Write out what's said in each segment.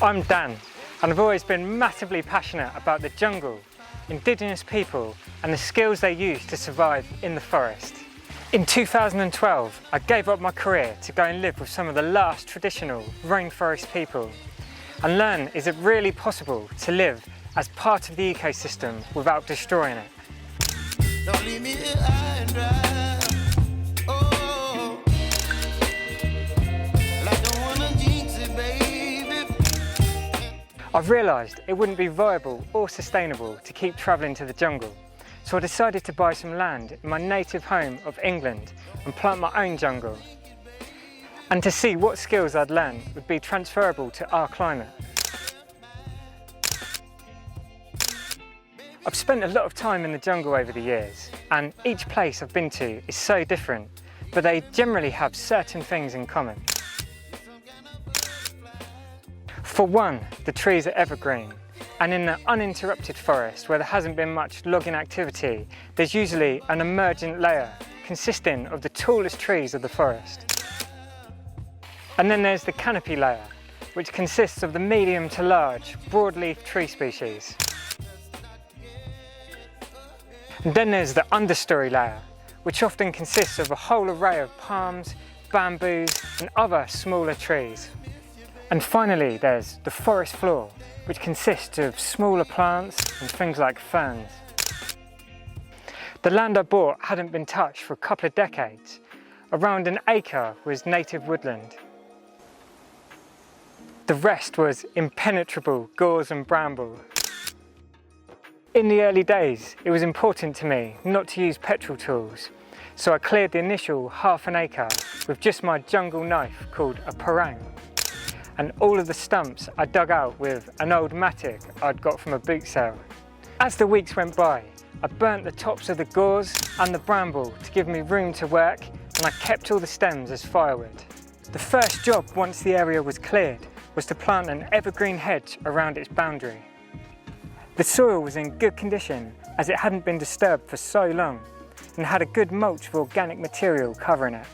I'm Dan, and I've always been massively passionate about the jungle, indigenous people and the skills they use to survive in the forest. In 2012, I gave up my career to go and live with some of the last traditional rainforest people and learn, is it really possible to live as part of the ecosystem without destroying it? Don't leave me here high and dry. Oh, I don't wanna jinx it, baby. I've realised it wouldn't be viable or sustainable to keep travelling to the jungle, so I decided to buy some land in my native home of England and plant my own jungle, and to see what skills I'd learn would be transferable to our climate. I've spent a lot of time in the jungle over the years, and each place I've been to is so different, but they generally have certain things in common. For one, the trees are evergreen, and in the uninterrupted forest where there hasn't been much logging activity, there's usually an emergent layer consisting of the tallest trees of the forest. And then there's the canopy layer, which consists of the medium to large broadleaf tree species. And then there's the understory layer, which often consists of a whole array of palms, bamboos and other smaller trees. And finally there's the forest floor, which consists of smaller plants and things like ferns. The land I bought hadn't been touched for a couple of decades. Around an acre was native woodland. The rest was impenetrable gorse and bramble. In the early days, it was important to me not to use petrol tools, so I cleared the initial half an acre with just my jungle knife called a parang, and all of the stumps I dug out with an old mattock I'd got from a boot sale. As the weeks went by, I burnt the tops of the gorse and the bramble to give me room to work, and I kept all the stems as firewood. The first job once the area was cleared was to plant an evergreen hedge around its boundary. The soil was in good condition as it hadn't been disturbed for so long and had a good mulch of organic material covering it.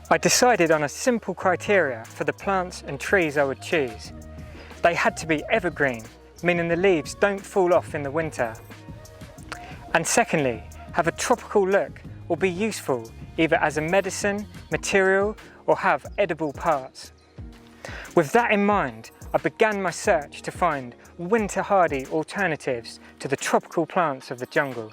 I decided on a simple criteria for the plants and trees I would choose. They had to be evergreen, meaning the leaves don't fall off in the winter. And secondly, have a tropical look or be useful either as a medicine, material or have edible parts. With that in mind, I began my search to find winter-hardy alternatives to the tropical plants of the jungle.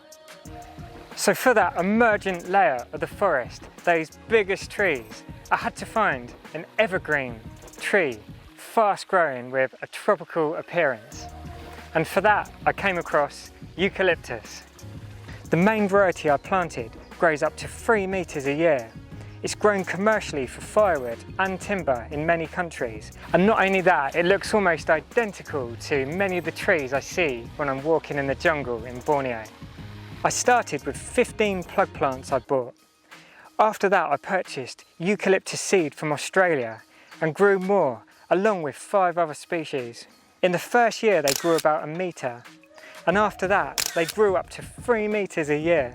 So for that emergent layer of the forest, those biggest trees, I had to find an evergreen tree, fast-growing with a tropical appearance. And for that, I came across eucalyptus. The main variety I planted grows up to 3 meters a year. It's grown commercially for firewood and timber in many countries. And not only that, it looks almost identical to many of the trees I see when I'm walking in the jungle in Borneo. I started with 15 plug plants I bought. After that, I purchased eucalyptus seed from Australia and grew more, along with 5 other species. In the first year, they grew about 1 meter. And after that, they grew up to 3 meters a year.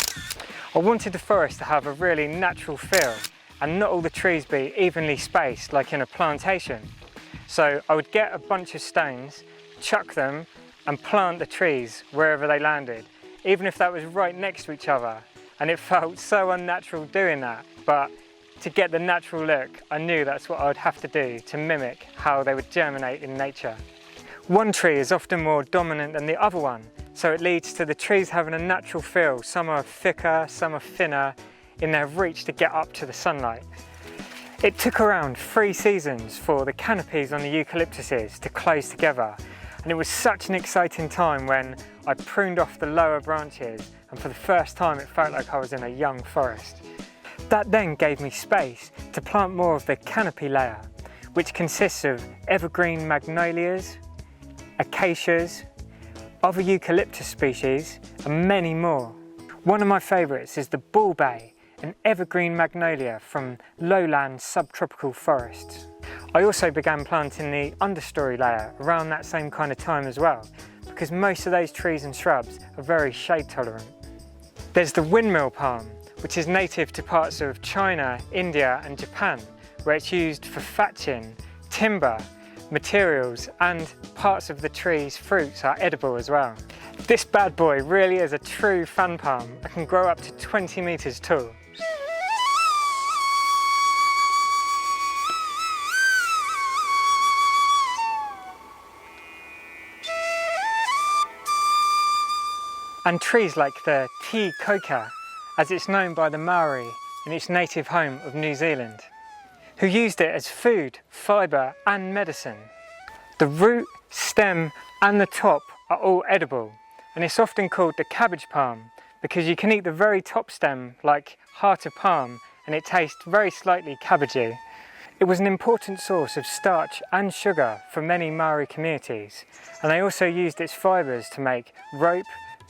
I wanted the forest to have a really natural feel and not all the trees be evenly spaced like in a plantation. So I would get a bunch of stones, chuck them and plant the trees wherever they landed, even if that was right next to each other. And it felt so unnatural doing that, but to get the natural look, I knew that's what I would have to do to mimic how they would germinate in nature. One tree is often more dominant than the other one, so it leads to the trees having a natural feel. Some are thicker, some are thinner in their reach to get up to the sunlight. It took around 3 seasons for the canopies on the eucalyptuses to close together, and it was such an exciting time when I pruned off the lower branches, and for the first time it felt like I was in a young forest. That then gave me space to plant more of the canopy layer, which consists of evergreen magnolias, acacias, other eucalyptus species and many more. One of my favourites is the bulbay, an evergreen magnolia from lowland subtropical forests. I also began planting the understory layer around that same kind of time as well, because most of those trees and shrubs are very shade tolerant. There's the windmill palm, which is native to parts of China, India and Japan, where it's used for thatching, timber, materials and parts of the tree's fruits are edible as well. This bad boy really is a true fan palm. It can grow up to 20 meters tall. And trees like the tea coca, as it's known by the Maori in its native home of New Zealand, who used it as food, fibre and medicine. The root, stem and the top are all edible, and it's often called the cabbage palm because you can eat the very top stem like heart of palm and it tastes very slightly cabbagey. It was an important source of starch and sugar for many Maori communities, and they also used its fibres to make rope,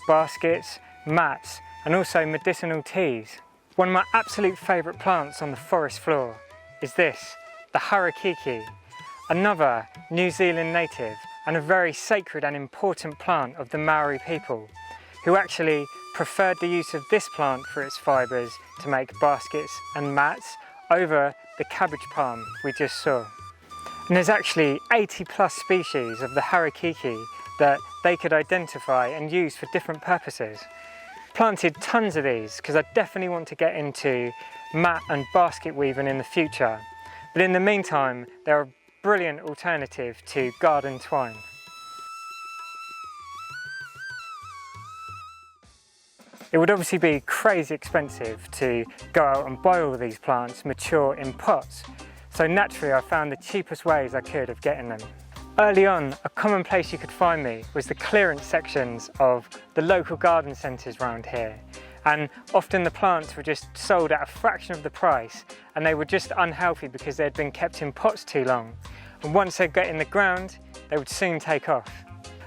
baskets, mats and also medicinal teas. One of my absolute favourite plants on the forest floor is this, the harakiki, another New Zealand native and a very sacred and important plant of the Maori people, who actually preferred the use of this plant for its fibres to make baskets and mats over the cabbage palm we just saw. And there's actually 80 plus species of the harakiki that they could identify and use for different purposes. Planted tons of these because I definitely want to get into mat and basket weaving in the future. But in the meantime, they're a brilliant alternative to garden twine. It would obviously be crazy expensive to go out and buy all of these plants mature in pots. So naturally I found the cheapest ways I could of getting them. Early on, a common place you could find me was the clearance sections of the local garden centres around here. And often the plants were just sold at a fraction of the price and they were just unhealthy because they'd been kept in pots too long. And once they got in the ground, they would soon take off.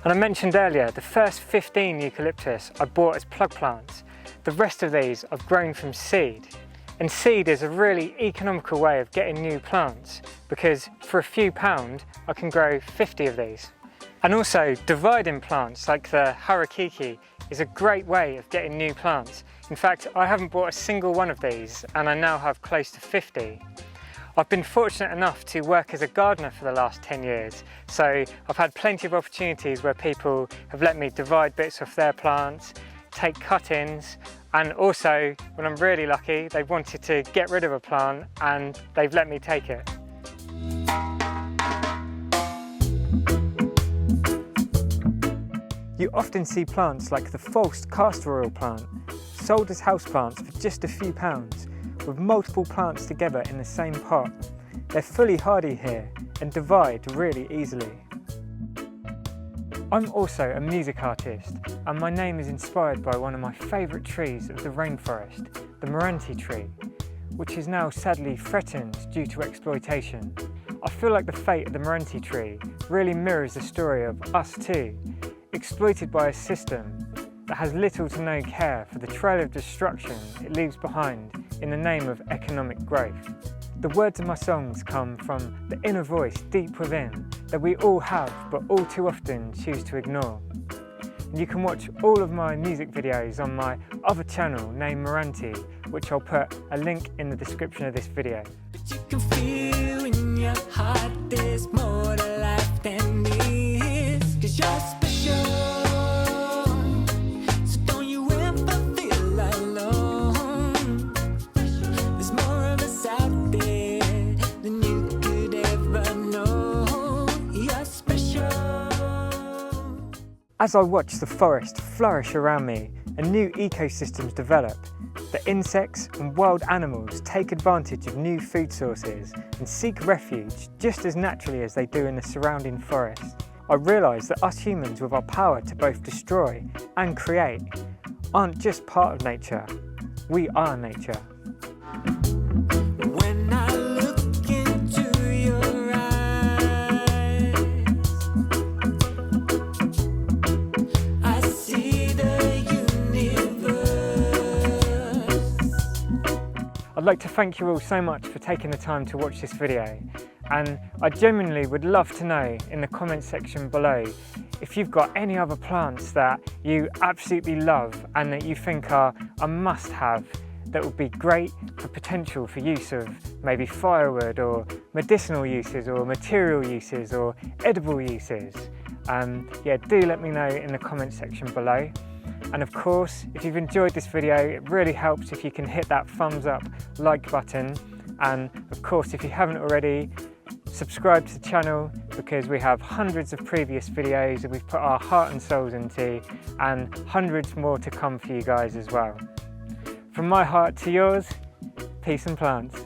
And I mentioned earlier, the first 15 eucalyptus I bought as plug plants. The rest of these I've grown from seed. And seed is a really economical way of getting new plants because for a few pounds I can grow 50 of these. And also dividing plants like the harakiki is a great way of getting new plants. In fact, I haven't bought a single one of these and I now have close to 50. I've been fortunate enough to work as a gardener for the last 10 years, so I've had plenty of opportunities where people have let me divide bits off their plants, take cuttings, and also, when I'm really lucky, they've wanted to get rid of a plant and they've let me take it. You often see plants like the false castor oil plant, sold as houseplants for just a few pounds, with multiple plants together in the same pot. They're fully hardy here and divide really easily. I'm also a music artist and my name is inspired by one of my favourite trees of the rainforest, the Meranti tree, which is now sadly threatened due to exploitation. I feel like the fate of the Meranti tree really mirrors the story of us too, exploited by a system that has little to no care for the trail of destruction it leaves behind in the name of economic growth. The words of my songs come from the inner voice deep within that we all have but all too often choose to ignore. And you can watch all of my music videos on my other channel named Meranti, which I'll put a link in the description of this video. But you can feel in your heart there's more to life than this, 'cause you're special. So don't you ever feel alone. There's more of us out there than you could ever know. You're special. As I watch the forest flourish around me and new ecosystems develop, the insects and wild animals take advantage of new food sources and seek refuge just as naturally as they do in the surrounding forest. I realise that us humans, with our power to both destroy and create, aren't just part of nature, we are nature. When I look into your eyes, I see the universe. I'd like to thank you all so much for taking the time to watch this video, and I genuinely would love to know in the comment section below if you've got any other plants that you absolutely love and that you think are a must-have that would be great for potential for use of maybe firewood or medicinal uses or material uses or edible uses. Yeah, do let me know in the comment section below. And of course, if you've enjoyed this video, it really helps if you can hit that thumbs up, like button. And of course, if you haven't already, subscribe to the channel, because we have hundreds of previous videos that we've put our heart and souls into, and hundreds more to come for you guys as well. From my heart to yours, peace and plants.